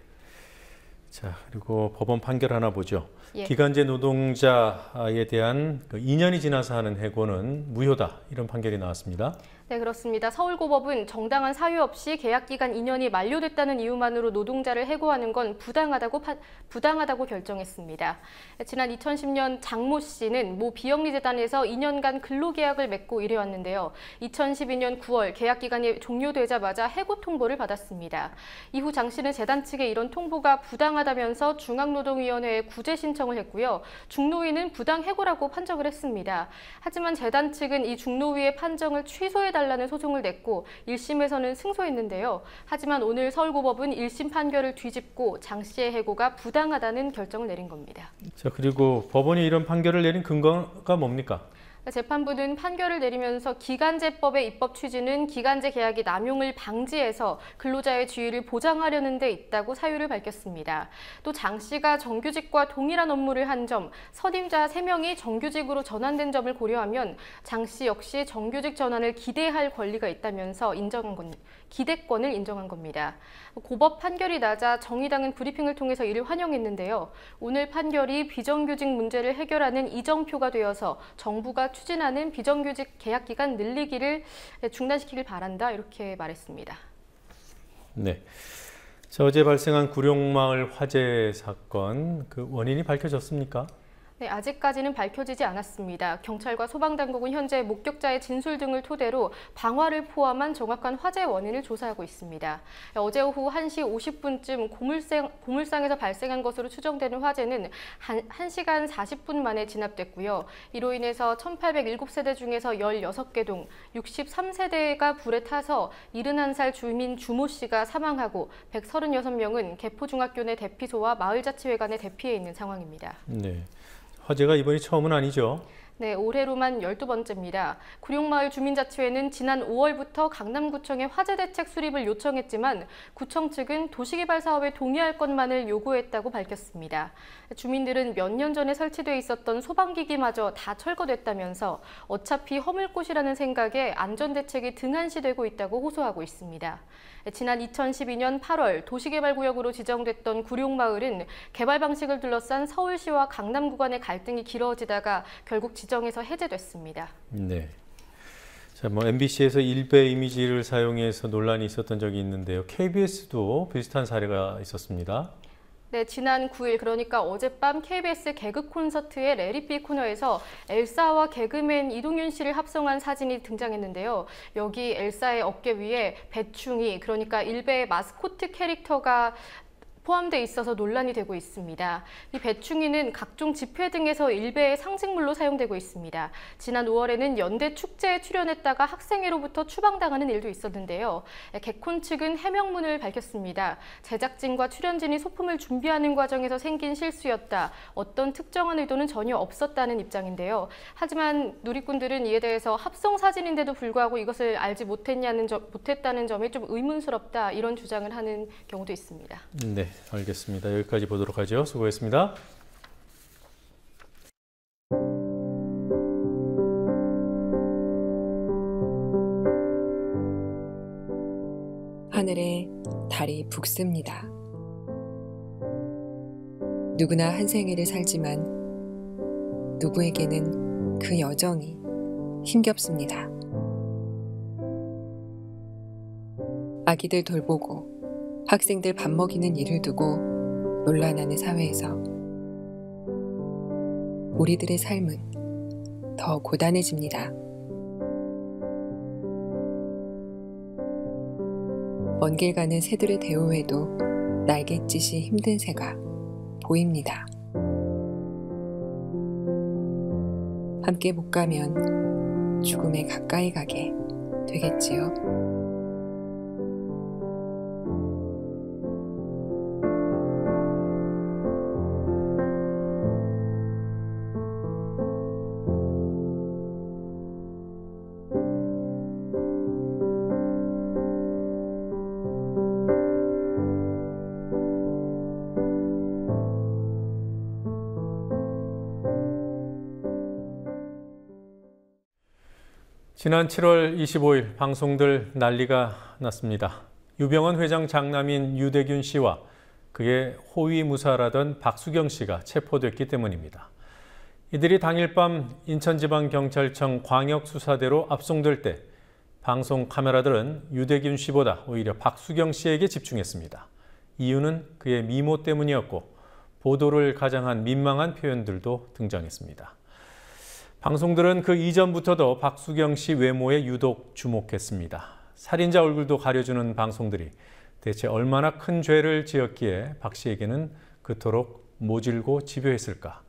자, 그리고 법원 판결 하나 보죠. 예. 기간제 노동자에 대한 2년이 지나서 하는 해고는 무효다, 이런 판결이 나왔습니다. 네, 그렇습니다. 서울고법은 정당한 사유 없이 계약기간 2년이 만료됐다는 이유만으로 노동자를 해고하는 건 부당하다고 결정했습니다. 지난 2010년 장모 씨는 모 비영리재단에서 2년간 근로계약을 맺고 일해왔는데요. 2012년 9월 계약기간이 종료되자마자 해고 통보를 받았습니다. 이후 장 씨는 재단 측의 이런 통보가 부당하다면서 중앙노동위원회에 구제 신청을 했고요. 중노위는 부당해고라고 판정을 했습니다. 하지만 재단 측은 이 중노위의 판정을 취소해달라는 소송을 냈고 1심에서는 승소했는데요. 하지만 오늘 서울고법은 1심 판결을 뒤집고 장 씨의 해고가 부당하다는 결정을 내린 겁니다. 자, 그리고 법원이 이런 판결을 내린 근거가 뭡니까? 재판부는 판결을 내리면서 기간제법의 입법 취지는 기간제 계약이 남용을 방지해서 근로자의 지위를 보장하려는 데 있다고 사유를 밝혔습니다. 또 장 씨가 정규직과 동일한 업무를 한 점, 선임자 3명이 정규직으로 전환된 점을 고려하면 장 씨 역시 정규직 전환을 기대할 권리가 있다면서 기대권을 인정한 겁니다. 고법 판결이 나자 정의당은 브리핑을 통해서 이를 환영했는데요. 오늘 판결이 비정규직 문제를 해결하는 이정표가 되어서 정부가 추진하는 비정규직 계약 기간 늘리기를 중단시키길 바란다, 이렇게 말했습니다. 네. 자, 어제 발생한 구룡마을 화재 사건, 그 원인이 밝혀졌습니까? 네, 아직까지는 밝혀지지 않았습니다. 경찰과 소방당국은 현재 목격자의 진술 등을 토대로 방화를 포함한 정확한 화재 원인을 조사하고 있습니다. 어제 오후 1시 50분쯤 고물상에서 발생한 것으로 추정되는 화재는 1시간 40분 만에 진압됐고요. 이로 인해서 1807세대 중에서 16개 동 63세대가 불에 타서 71살 주민 주모 씨가 사망하고 136명은 개포중학교 내 대피소와 마을자치회관에 대피해 있는 상황입니다. 네. 화재가 이번이 처음은 아니죠? 네, 올해로만 12번째입니다. 구룡마을 주민자치회는 지난 5월부터 강남구청에 화재 대책 수립을 요청했지만 구청 측은 도시개발 사업에 동의할 것만을 요구했다고 밝혔습니다. 주민들은 몇 년 전에 설치돼 있었던 소방기기마저 다 철거됐다면서 어차피 허물 곳이라는 생각에 안전대책이 등한시되고 있다고 호소하고 있습니다. 지난 2012년 8월 도시개발구역으로 지정됐던 구룡마을은 개발 방식을 둘러싼 서울시와 강남 구간의 갈등이 길어지다가 결국 지정에서 해제됐습니다. 네. 자, MBC에서 일베 이미지를 사용해서 논란이 있었던 적이 있는데요. KBS도 비슷한 사례가 있었습니다. 네, 지난 9일, 그러니까 어젯밤 KBS 개그 콘서트의 레리비 코너에서 엘사와 개그맨 이동윤 씨를 합성한 사진이 등장했는데요. 여기 엘사의 어깨 위에 배충이, 그러니까 일베의 마스코트 캐릭터가 포함돼 있어서 논란이 되고 있습니다. 이 배충이는 각종 집회 등에서 일베의 상징물로 사용되고 있습니다. 지난 5월에는 연대 축제에 출연했다가 학생회로부터 추방당하는 일도 있었는데요. 개콘 측은 해명문을 밝혔습니다. 제작진과 출연진이 소품을 준비하는 과정에서 생긴 실수였다. 어떤 특정한 의도는 전혀 없었다는 입장인데요. 하지만 누리꾼들은 이에 대해서 합성 사진인데도 불구하고 이것을 알지 못했다는 점이 좀 의문스럽다, 이런 주장을 하는 경우도 있습니다. 네. 알겠습니다. 여기까지 보도록 하죠. 수고했습니다. 하늘에 달이 붓습니다. 누구나 한 생애를 살지만 누구에게는 그 여정이 힘겹습니다. 아기들 돌보고 학생들 밥 먹이는 일을 두고 논란하는 사회에서 우리들의 삶은 더 고단해집니다. 먼 길 가는 새들의 대우에도 날갯짓이 힘든 새가 보입니다. 함께 못 가면 죽음에 가까이 가게 되겠지요. 지난 7월 25일 방송들 난리가 났습니다. 유병헌 회장 장남인 유대균 씨와 그의 호위무사라던 박수경 씨가 체포됐기 때문입니다. 이들이 당일 밤 인천지방경찰청 광역수사대로 압송될 때 방송 카메라들은 유대균 씨보다 오히려 박수경 씨에게 집중했습니다. 이유는 그의 미모 때문이었고 보도를 가장한 민망한 표현들도 등장했습니다. 방송들은 그 이전부터도 박수경 씨 외모에 유독 주목했습니다. 살인자 얼굴도 가려주는 방송들이 대체 얼마나 큰 죄를 지었기에 박 씨에게는 그토록 모질고 집요했을까?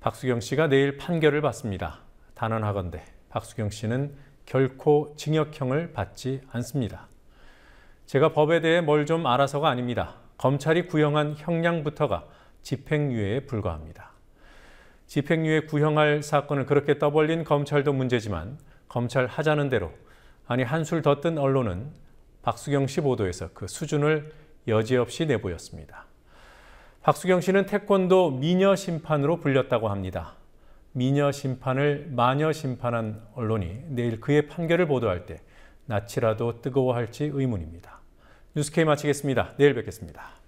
박수경 씨가 내일 판결을 받습니다. 단언하건대 박수경 씨는 결코 징역형을 받지 않습니다. 제가 법에 대해 뭘 좀 알아서가 아닙니다. 검찰이 구형한 형량부터가 집행유예에 불과합니다. 집행유예 구형할 사건을 그렇게 떠벌린 검찰도 문제지만 검찰 하자는 대로, 아니 한술 더 뜬 언론은 박수경 씨 보도에서 그 수준을 여지없이 내보였습니다. 박수경 씨는 태권도 미녀 심판으로 불렸다고 합니다. 미녀 심판을 마녀 심판한 언론이 내일 그의 판결을 보도할 때 낯이라도 뜨거워할지 의문입니다. 뉴스K 마치겠습니다. 내일 뵙겠습니다.